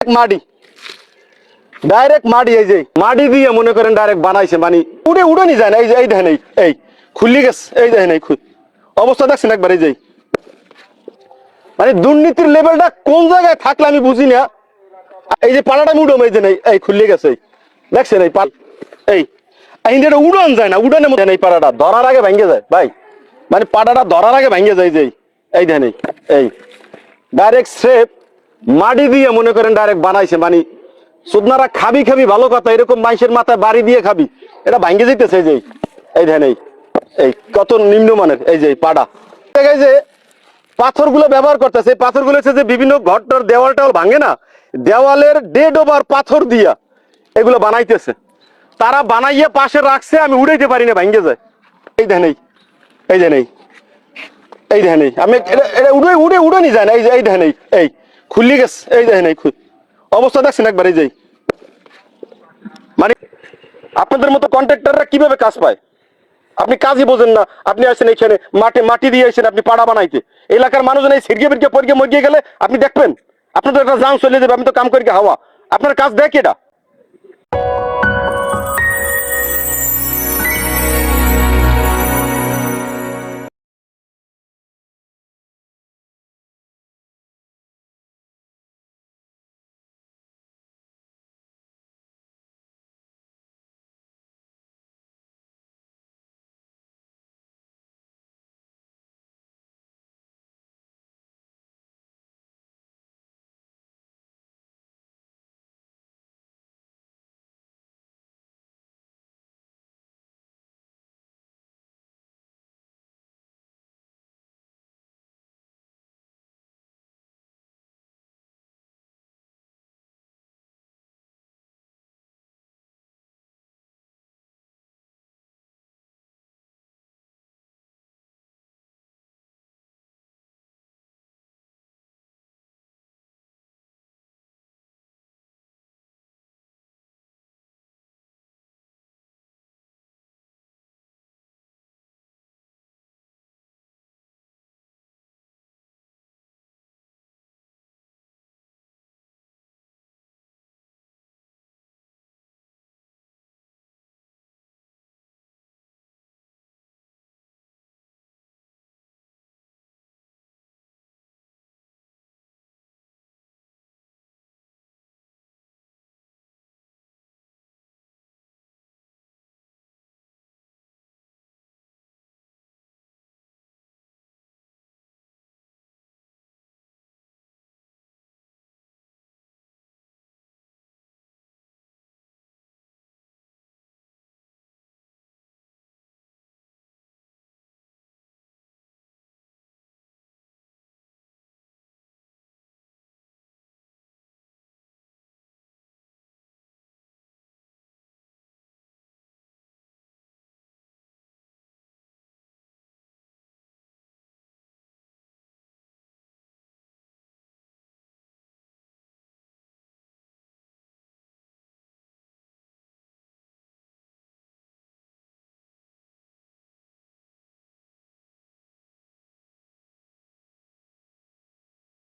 মাটি ডাইরেক্ট মাটি, এই যে মাটি দিয়ে মনে করেন ডাইরেক্ট বানাইছে, মানে উড়ে উড়ে নি যায় না। এই যে এই দেখেন, এই খুললি গেছে, এই দেখেন এই অবস্থা দেখছেন একবার। এই যে মানে দুর্নীতির লেভেলটা কোন জায়গায় থাকলে আমি বুঝি না। এই যে পাড়াটা উড়ম, এই যে এই খুললি গেছে, দেখছেন এই এই ইন্ডিয়াটা উড়ান যায় না, উড়ানের মধ্যে এই পাড়াটা ধরার আগে ভেঙে যায় ভাই, মানে পাড়াটা ধরার আগে ভেঙে যায়। যে এই দেখেন এই ডাইরেক্ট স্রেফ মাটি দিয়ে মনে করেন ডাইরেক্ট বানাইছে, মানে সুদনারা খাবি খাবি ভালো কথা, এরকম মানুষের মাথায় বাড়ি দিয়ে খাবি, এটা ভাঙ্গে যেতেছে। এই যে এই দেখেন এই কত নিম্নমানের এই যে পাড়া জায়গায় যে পাথরগুলো ব্যবহার করতেছে, পাথরগুলো হচ্ছে যে বিভিন্ন ঘরটার দেওয়াল টাওয়াল ভাঙে না, দেওয়ালের ডেড ওভার পাথর দিয়া এগুলো বানাইতেছে। তারা বানাইয়া পাশে রাখছে, আমি উড়াইতে পারি না, ভাঙ্গে যায়। এই দেখেন এই দেখেন এই দেখেন আমি এটা উড়ে উড়ে উড়ে নি যায় না। এই যে এই দেখেন এই খুললি গেছে, এই দেখেন এই অবস্থা দেখছেন একবার। এই যে মানে আপনাদের মতো কন্ট্রাক্টররা কিভাবে কাজ পায়? আপনি কাজই বোঝেন না, আপনি আসেন এখানে মাটি দিয়ে আসেন আপনি পাড়া বানাইতে, এলাকার মানুষজন এই সিরগে বিরগে পরিগে মরিয়ে গেলে আপনি দেখবেন, আপনার তো একটা জান চলে যাবে, আপনি তো কাম করি হাওয়া, আপনার কাজ দেখে এটা।